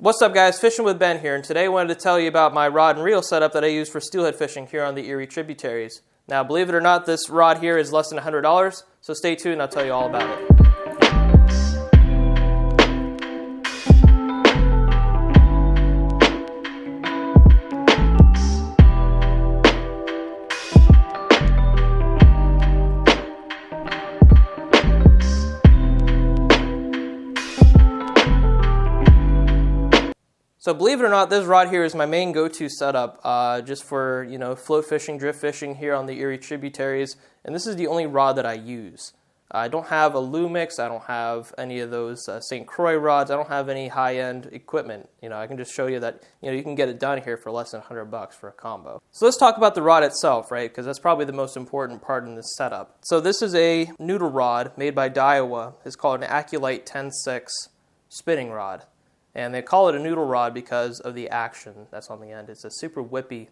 What's up guys, Fishing with Ben here, and today I wanted to tell you about my rod and reel setup that I use for steelhead fishing here on the Erie tributaries. Now believe it or not, this rod here is less than $100, so stay tuned and I'll tell you all about it. So believe it or not, this rod here is my main go-to setup just for, float fishing, drift fishing here on the Erie tributaries. And this is the only rod that I use. I don't have a Lumix, I don't have any of those St. Croix rods, I don't have any high-end equipment. I can just show you that, you can get it done here for less than $100 for a combo. So let's talk about the rod itself, right? Because that's probably the most important part in this setup. So this is a Noodle Rod made by Daiwa. It's called an Aculite 10-6 spinning rod. And they call it a noodle rod because of the action that's on the end. It's a super whippy,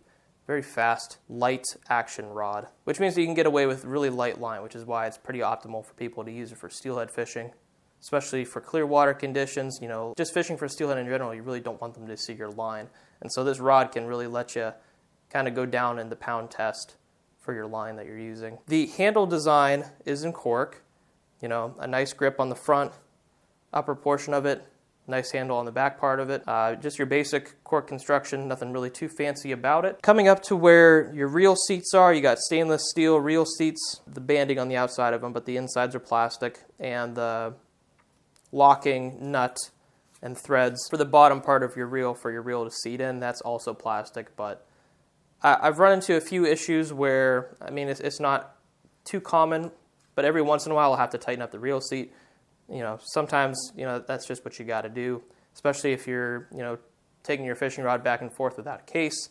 very fast, light action rod, which means that you can get away with really light line, which is why it's pretty optimal for people to use it for steelhead fishing, especially for clear water conditions. Just fishing for steelhead in general, you really don't want them to see your line. And so this rod can really let you kind of go down in the pound test for your line that you're using. The handle design is in cork, a nice grip on the front, upper portion of it, nice handle on the back part of it. Just your basic cork construction, nothing really too fancy about it. Coming up to where your reel seats are, you got stainless steel reel seats, the banding on the outside of them, but the insides are plastic, and the locking nut and threads for the bottom part of your reel for your reel to seat in, that's also plastic. But I've run into a few issues where, it's not too common, but every once in a while I'll have to tighten up the reel seat. Sometimes, that's just what you got to do, especially if you're, taking your fishing rod back and forth without a case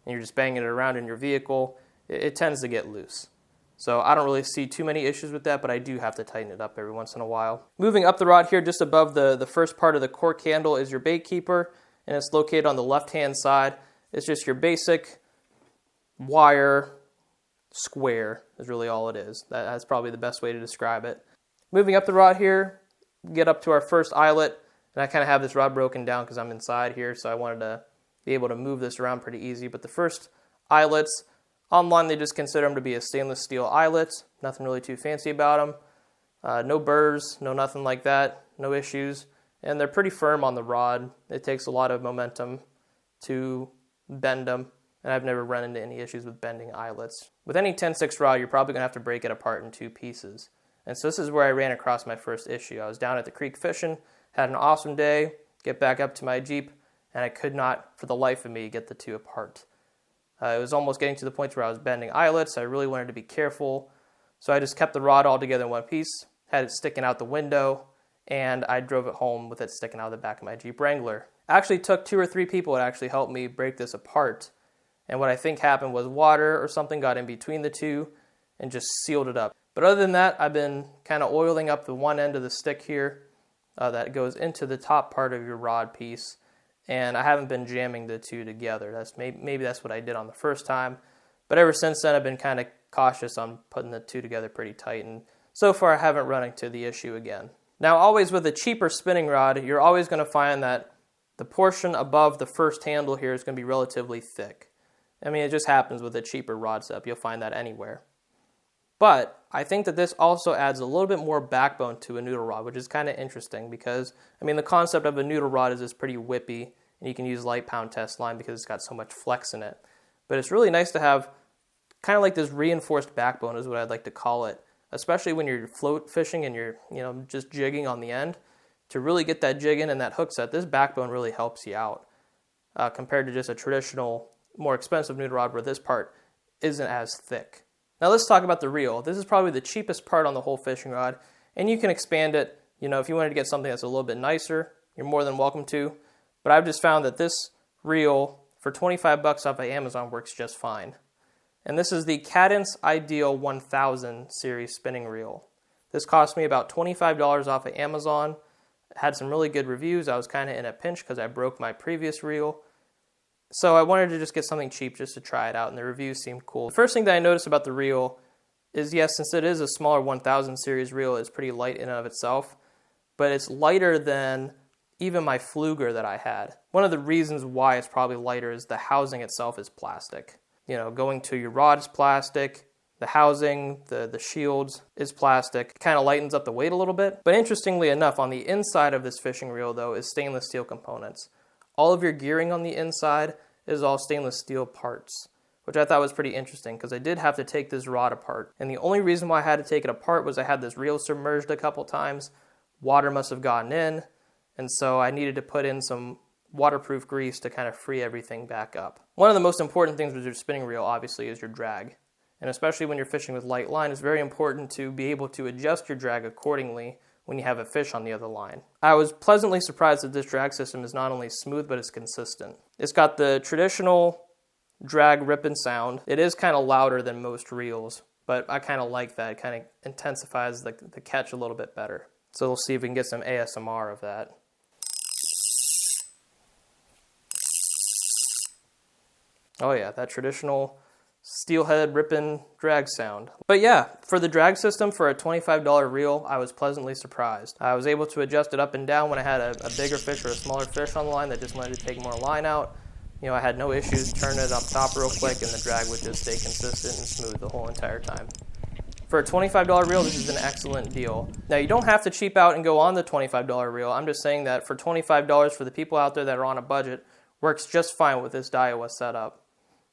and you're just banging it around in your vehicle. It tends to get loose. So I don't really see too many issues with that, but I do have to tighten it up every once in a while. Moving up the rod here, just above the first part of the cork handle is your bait keeper, and it's located on the left-hand side. It's just your basic wire square is really all it is. That's probably the best way to describe it. Moving up the rod here, get up to our first eyelet, and I kind of have this rod broken down because I'm inside here, so I wanted to be able to move this around pretty easy. But the first eyelets, online they just consider them to be a stainless steel eyelet, nothing really too fancy about them. No burrs, no nothing like that, no issues, and they're pretty firm on the rod. It takes a lot of momentum to bend them, and I've never run into any issues with bending eyelets. With any 10-6 rod, you're probably going to have to break it apart in two pieces. And so this is where I ran across my first issue. I was down at the creek fishing, had an awesome day, get back up to my Jeep, and I could not, for the life of me, get the two apart. It was almost getting to the point where I was bending eyelets. I really wanted to be careful, so I just kept the rod all together in one piece, had it sticking out the window, and I drove it home with it sticking out of the back of my Jeep Wrangler. It actually took 2 or 3 people to actually help me break this apart, and what I think happened was water or something got in between the two and just sealed it up. But other than that, I've been kind of oiling up the one end of the stick here that goes into the top part of your rod piece, and I haven't been jamming the two together. Maybe that's what I did on the first time, but ever since then I've been kind of cautious on putting the two together pretty tight, and so far I haven't run into the issue again. Now always with a cheaper spinning rod, you're always going to find that the portion above the first handle here is going to be relatively thick. It just happens with a cheaper rod setup. You'll find that anywhere. But I think that this also adds a little bit more backbone to a noodle rod, which is kind of interesting because, the concept of a noodle rod is it's pretty whippy, and you can use light pound test line because it's got so much flex in it. But it's really nice to have kind of like this reinforced backbone is what I'd like to call it, especially when you're float fishing and you're, just jigging on the end. To really get that jig in and that hook set, this backbone really helps you out compared to just a traditional, more expensive noodle rod where this part isn't as thick. Now let's talk about the reel. This is probably the cheapest part on the whole fishing rod, and you can expand it. If you wanted to get something that's a little bit nicer, you're more than welcome to. But I've just found that this reel for $25 off of Amazon works just fine. And this is the Cadence Ideal 1000 series spinning reel. This cost me about $25 off of Amazon. It had some really good reviews. I was kind of in a pinch because I broke my previous reel. So I wanted to just get something cheap just to try it out, and the reviews seemed cool. The first thing that I noticed about the reel is, yes, since it is a smaller 1000 series reel, it's pretty light in and of itself, but it's lighter than even my fluger that I had. One of the reasons why it's probably lighter is the housing itself is plastic. You know, going to your rod is plastic, the housing, the shields is plastic. It kind of lightens up the weight a little bit. But interestingly enough, on the inside of this fishing reel though is stainless steel components. All of your gearing on the inside is all stainless steel parts, which I thought was pretty interesting because I did have to take this rod apart. And the only reason why I had to take it apart was I had this reel submerged a couple times. Water must have gotten in, and so I needed to put in some waterproof grease to kind of free everything back up. One of the most important things with your spinning reel obviously is your drag. And especially when you're fishing with light line, it's very important to be able to adjust your drag accordingly when you have a fish on the other line. I was pleasantly surprised that this drag system is not only smooth, but it's consistent. It's got the traditional drag ripping sound. It is kind of louder than most reels, but I kind of like that. It kind of intensifies the catch a little bit better. So we'll see if we can get some ASMR of that. Oh yeah, that traditional steelhead ripping drag sound. But yeah, for the drag system for a $25 reel, I was pleasantly surprised. I was able to adjust it up and down when I had a bigger fish or a smaller fish on the line that just wanted to take more line out. You know, I had no issues turning it up top real quick and the drag would just stay consistent and smooth the whole entire time. For a $25 reel, this is an excellent deal. Now, you don't have to cheap out and go on the $25 reel. I'm just saying that for $25 for the people out there that are on a budget, works just fine with this Daiwa setup.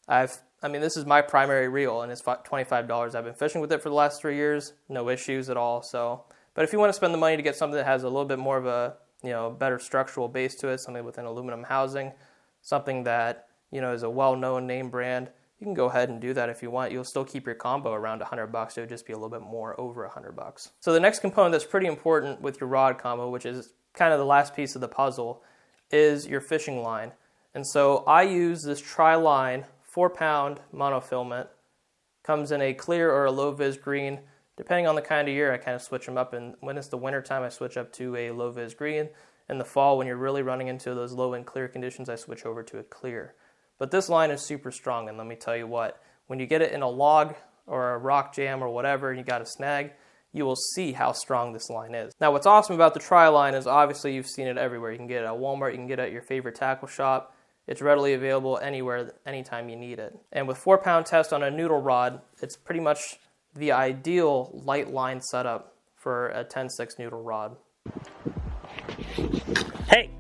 I mean, this is my primary reel, and it's $25. I've been fishing with it for the last 3 years, no issues at all. So, but if you want to spend the money to get something that has a little bit more of a, you know, better structural base to it, something with an aluminum housing, something that, you know, is a well-known name brand, you can go ahead and do that if you want. You'll still keep your combo around $100. It would just be a little bit more over $100. So the next component that's pretty important with your rod combo, which is kind of the last piece of the puzzle, is your fishing line. And so I use this tri-line 4-pound monofilament. Comes in a clear or a low vis green. Depending on the kind of year, I kind of switch them up. And when it's the winter time, I switch up to a low vis green. In the fall, when you're really running into those low and clear conditions, I switch over to a clear. But this line is super strong, and let me tell you what, when you get it in a log or a rock jam or whatever, and you got a snag, you will see how strong this line is. Now, what's awesome about the tri-line is obviously you've seen it everywhere. You can get it at Walmart, you can get it at your favorite tackle shop. It's readily available anywhere, anytime you need it. And with 4-pound test on a noodle rod, it's pretty much the ideal light line setup for a 10-6 noodle rod. Hey!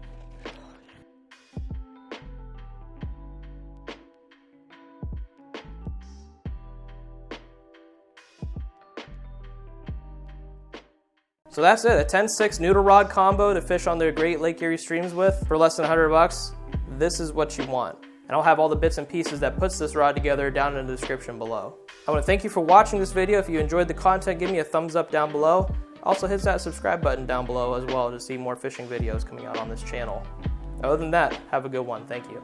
So that's it, a 10-6 noodle rod combo to fish on the Great Lake Erie streams with for less than $100. This is what you want. And I'll have all the bits and pieces that puts this rod together down in the description below. I want to thank you for watching this video. If you enjoyed the content, give me a thumbs up down below. Also hit that subscribe button down below as well to see more fishing videos coming out on this channel. Other than that, have a good one. Thank you.